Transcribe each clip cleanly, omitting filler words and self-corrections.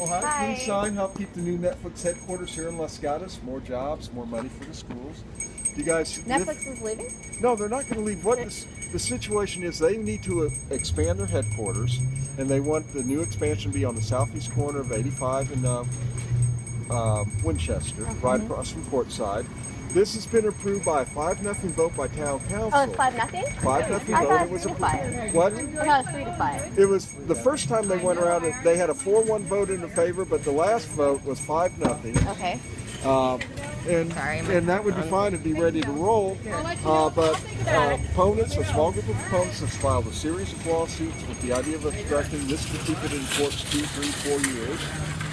Well, hi. Hi. Please sign. Help keep the new Netflix headquarters here in Los Gatos. More jobs, more money for the schools. You guys. Netflix is leaving? No, they're not going to leave. What the situation is, they need to expand their headquarters, and they want the new expansion to be on the southeast corner of 85 and Winchester, right across from Portside. This has been approved by a 5-0 vote by town council. Oh, it's 5-0? 5-0 I vote. thought It it was was 3-5. What? I thought it was 3-5. It was the first time they went around. They had a 4-1 vote in favor, but the last vote was 5-0. Okay. And that would be fine and be ready to roll. But opponents, a small group of opponents, has filed a series of lawsuits with the idea of obstructing this to keep it in courts 2, 3, 4 years.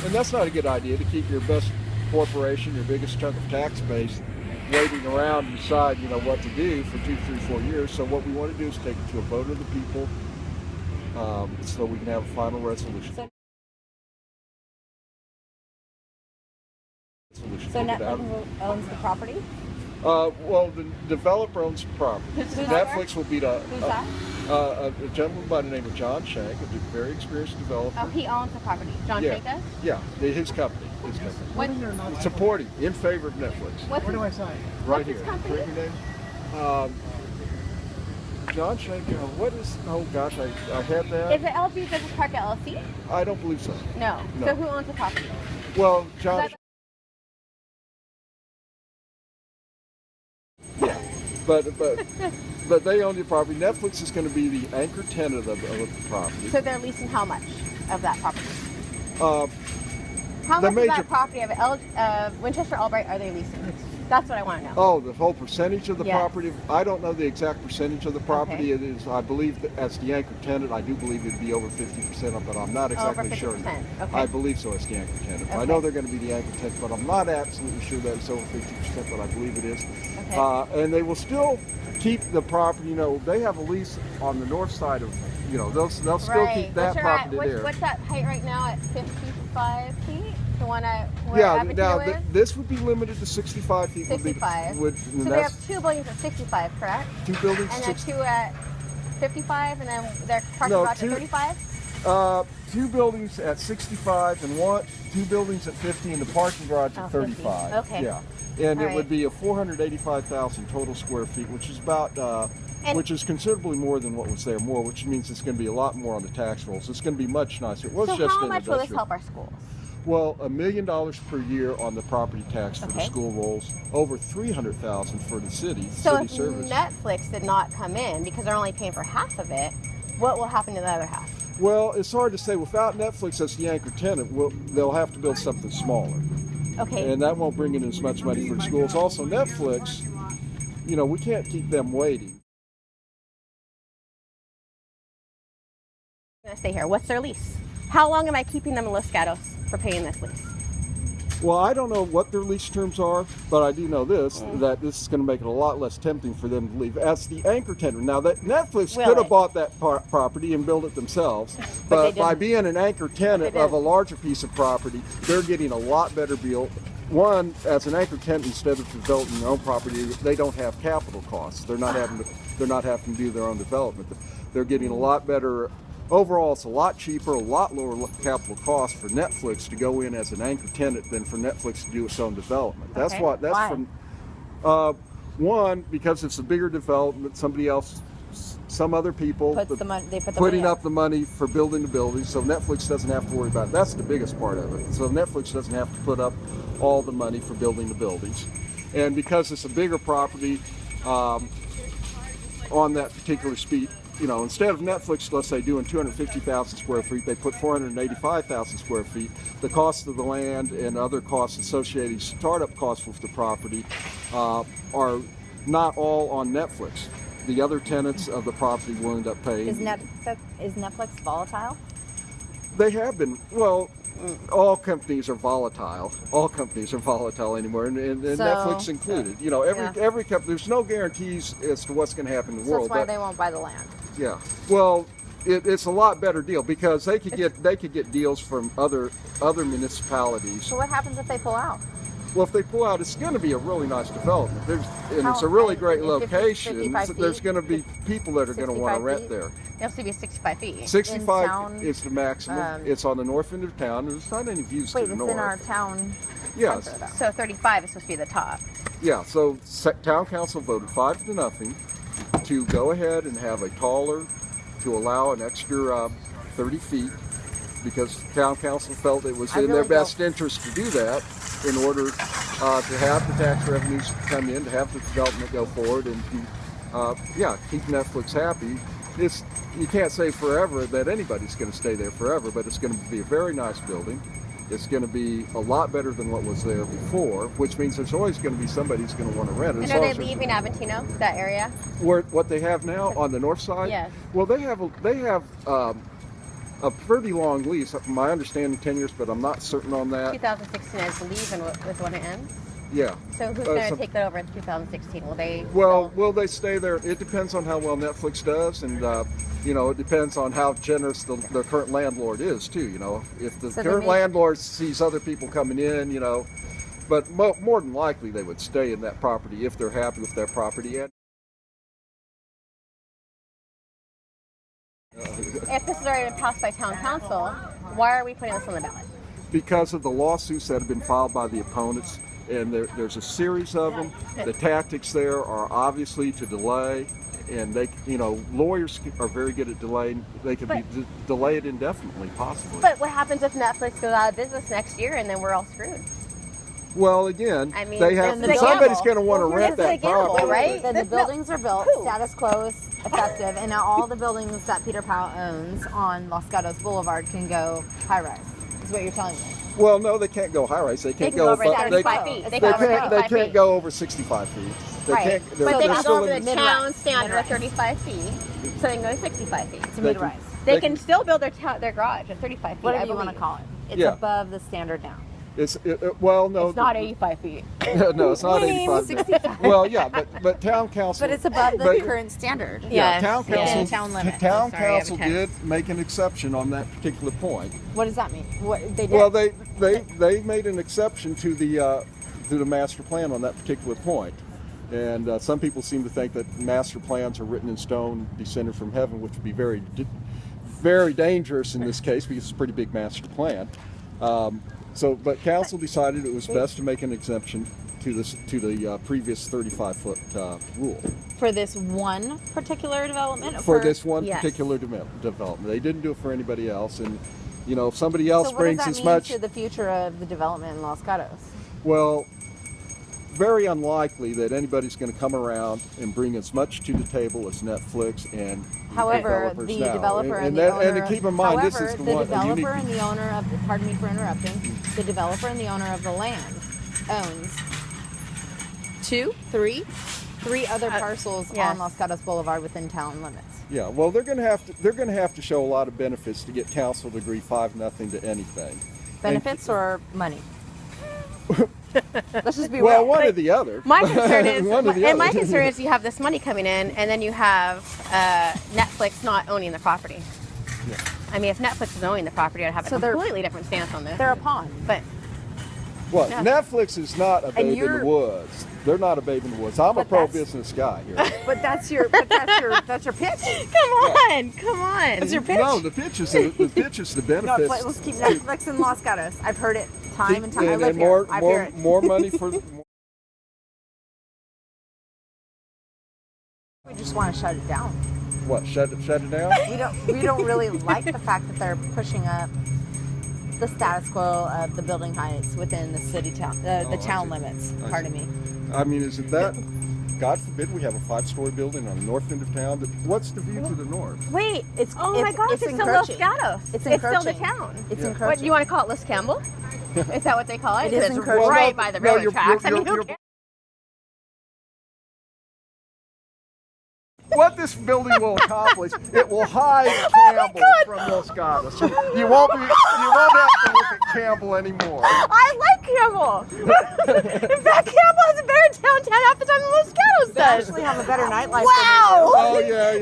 And that's not a good idea to keep your best corporation, your biggest chunk of tax base, waiting around to decide, what to do for 2, 3, 4 years. So what we want to do is take it to a vote of the people, so we can have a final resolution. So Netflix owns the property? Well, the developer owns the property. Netflix will be Who's that? a gentleman by the name of John Shank, a very experienced developer. Oh, he owns the property. John Shank does? Yeah, his company. What? Supporting, in favor of Netflix. Where do I sign? Right what's here. his company? What's your name? John Shank, what is, oh gosh, I had that. Is it LG Business Park LLC? I don't believe so. No. No. So who owns the property? Well, John, Is yeah, but they own the property. Netflix is going to be the anchor tenant of the property. So they're leasing how much of that property? Uh, How the much of major- that property of Winchester Albright are they leasing? That's what I want to know. Oh, the whole percentage of the Yes. property? I don't know the exact percentage of the property. Okay. It is, I believe, that as the anchor tenant, I do believe it'd be over 50% of it. I'm not exactly Over 50%. sure. Okay. I believe so as the anchor tenant. I Okay. know they're going to be the anchor tenant, but I'm not absolutely sure that it's over 50%, but I believe it is. Okay. And they will still keep the property. They have a lease on the north side of, they'll still keep that property there. What's that height right now at 55 feet? The one where Yeah, Avenue now is? this would be limited to 65 feet. 65. And So they that's have 2 buildings at 65, correct? 2 buildings. And then 2 at 55, and then their parking No, garage at 2 35? 2 buildings at 65 and 2 buildings at 50 and the parking garage at 50. 35. Okay. Yeah. And All it would right. be a 485,000 total square feet, which is about, And- which is considerably more than what was there, which means it's going to be a lot more on the tax rolls. It's going to be much nicer. It was So just how an much will this industrial. help our schools? Well, $1 million per year on the property tax for the Okay. school rolls, over 300,000 for the city So if service. Netflix did not come in, because they're only paying for half of it, what will happen to the other half? Well, it's hard to say. Without Netflix as the anchor tenant, they'll have to build something smaller. Okay. And that won't bring in as much money for the schools. Also, Netflix, we can't keep them waiting. I'm going to stay here. What's their lease? How long am I keeping them in Los Gatos for paying this lease? Well, I don't know what their lease terms are, but I do know this, that this is going to make it a lot less tempting for them to leave as the anchor tenant. Now, that Netflix Will could have it? bought that property and built it themselves, But but they by didn't. being an anchor tenant They of a didn't. larger piece of property, they're getting a lot better deal. One, as an anchor tenant, instead of developing their own property, they don't have capital costs. They're not having to do their own development. They're getting a lot better. Overall, it's a lot cheaper, a lot lower capital cost for Netflix to go in as an anchor tenant than for Netflix to do its own development. That's Okay. what. That's Why? from one, because it's a bigger development. Somebody else, some other people, They put the putting money up the money for building the building, so Netflix doesn't have to worry about it. That's the biggest part of it. So Netflix doesn't have to put up all the money for building the buildings, and because it's a bigger property on that particular street. Instead of Netflix, let's say, doing 250,000 square feet, they put 485,000 square feet. The cost of the land and other costs associated, startup costs with the property, are not all on Netflix. The other tenants of the property will end up paying. Is Netflix volatile? They have been. Well, all companies are volatile. All companies are volatile anymore, and So- Netflix included. Every company. There's no guarantees as to what's going to happen in the So world. that's why but- they won't buy the land. Yeah. Well, it's a lot better deal because they could get deals from other municipalities. So what happens if they pull out? Well, if they pull out, it's going to be a really nice development. It's a How really high? great 50, location. 55 So there's feet? going to be people that are going to want to 65 rent feet? there. It has to be 65 feet. 65 town, is the maximum. It's on the north end of town. There's not any views Wait, to the it's north. in our town Yes. center, though. So 35 is supposed to be the top. Yeah, so town council voted 5-0 to go ahead and have a taller, to allow an extra 30 feet, because town council felt it was I in their really best interest to do that in order to have the tax revenues come in, to have the development go forward, and to, keep Netflix happy. You can't say forever that anybody's going to stay there forever, but it's going to be a very nice building. It's going to be a lot better than what was there before, which means there's always going to be somebody who's going to want to rent it. And as are long they as there's- leaving Aventino, that area? what they have now on the north side? Yes. Well, they have a pretty long lease. My understanding 10 years, but I'm not certain on that. 2016, I believe, and with when it ends. Yeah. So who's going to so- take that over in 2016? Will they? Well, still- will they stay there? It depends on how well Netflix does, and it depends on how generous the current landlord is too. If the So they current may- landlord sees other people coming in, but more than likely they would stay in that property if they're happy with that property. And if this is already been passed by town council, why are we putting this on the ballot? because of the lawsuits that have been filed by the opponents, and there's a series of them. The tactics there are obviously to delay, and lawyers are very good at delaying. They can be delayed indefinitely, possibly. But what happens if Netflix goes out of business next year and then we're all screwed? Well, again, I mean, they have it's a somebody's gamble. going to want to Well, rent it's a that gamble, property, right? Then the No. buildings are built, Who? status quo is effective, and now all the buildings that Peter Powell owns on Los Gatos Boulevard can go high rise. Is what you're telling me? Well, no, they can't go high rise. They They can't can go over above- 35 they, feet. They They they can go over can't. They 35 can't feet. go over 65 feet. They Right. can't. But they're they can still go over in the the- town standard of Mid-rise. 35 feet, so they can go to 65 feet. It's a They mid can- rise. They can still build their garage at 35 feet. Whatever I you want to believe. call it. It's Yeah. above the standard now. Well, no. It's not 85 feet. No, it's not Lame, 85. 65. Well, yeah, but town council. But it's above the but- current standard. Yeah, Yes, town yes. council. Town limits. Town Sorry, I have a council text. did make an exception on that particular point. What does that mean? What they did? Well, they made an exception to the master plan on that particular point. And some people seem to think that master plans are written in stone, descended from heaven, which would be very, very dangerous in this case because it's a pretty big master plan. But council decided it was best to make an exemption to the previous 35-foot rule for this one particular development? for this one yes. particular development. They didn't do it for anybody else, and if somebody else So what brings does that as mean much, to the future of the development in Los Gatos? well, very unlikely that anybody's going to come around and bring as much to the table as Netflix and However, developers the now. developer and the that- owner. and to keep in mind, however, this is the the one developer unique. and the owner of. Pardon me for interrupting. The developer and the owner of the land owns three other parcels yes. on Los Gatos Boulevard within town limits. Yeah, well, they're going to have to show a lot of benefits to get council to agree 5-0 to anything. Benefits or money? Let's just be Well, real. one or the other. My concern is, One or the and my other. concern is, you have this money coming in, and then you have Netflix not owning the property. Yeah. I mean, if Netflix is owning the property, I'd have So a they're- completely different stance on this. They're a pawn. But What? Yeah. Netflix is not a babe in the you're- woods. They're not a babe in the woods. I'm a But that's- pro-business guy here. But that's your pitch. come on, come on. That's your pitch. No, the pitch is the benefits. No, let's keep Netflix in Los Gatos. I've heard it time and time. I live and here. I hear it. more money for the. We just want to shut it down. What? Shut it down? We don't really like the fact that they're pushing up the status quo of the building heights within the city town, the I town see. limits. I Pardon see. me. I mean, is it that? God forbid we have a 5-story building on the north end of town. What's the view to the north? Wait, it's Oh my gosh, it's still Los encroaching. Gatos. It's still the encroaching. town. It's Yeah. encroaching. What, you want to call it Liz Campbell? Is that what they call it? It is It's encroaching. Well, right no, by the no, railroad you're- tracks. I mean, you're- who cares? What this building will accomplish, it will hide Campbell from Los Gatos. You won't have to look at Campbell anymore. I like Campbell. In fact, Campbell has a better downtown half the time than Los Gatos actually have a better nightlife Wow. Oh yeah.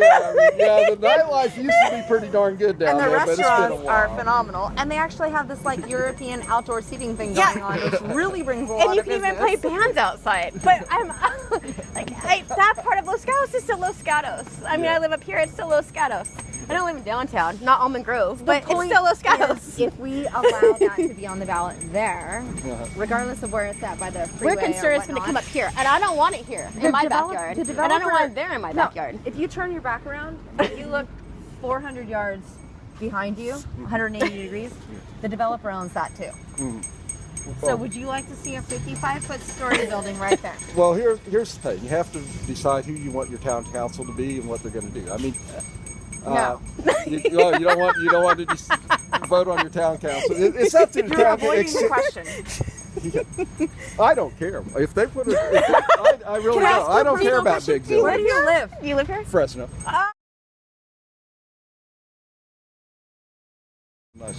The nightlife used to be pretty darn good down than you do. And the there, but it's been a restaurants are while. phenomenal. And they actually have this like European outdoor seating thing Yeah. going on, which really brings a lot And you of can even business. play bands outside. But I'm that part of Los Gatos is still Los Gatos. I mean, Yeah. I live up here. It's still Los Gatos. I don't live in downtown, not Almond Grove, but it's point still Los is, Gatos. if we allow that to be on the ballot there, Uh-huh. regardless of where it's at by the freeway We're concerned it's going to come up here, and I don't want it here in my backyard. And I don't want it there in my backyard. If you turn your back around, if you look 400 yards behind you, 180 degrees, the developer owns that too. So would you like to see a 55-foot story building right there? Well, here's the thing. You have to decide who you want your town council to be and what they're going to do. I mean, No. you don't want to just vote on your town council. It's up to the You're town. avoiding the question. I don't care if they put it. I really don't. I don't care about big Where do buildings. you live? You live here? Fresno.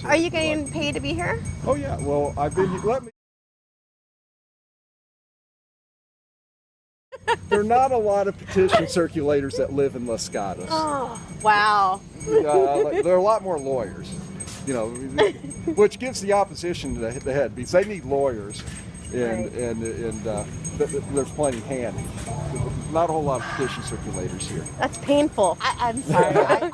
Are you getting paid to be here? Oh yeah. Well, I've been. Let me. There are not a lot of petition circulators that live in Los Gatos. Oh, wow. There are a lot more lawyers, which gives the opposition the head because they need lawyers, and there's plenty handy. Not a whole lot of petition circulators here. That's painful. I'm sorry.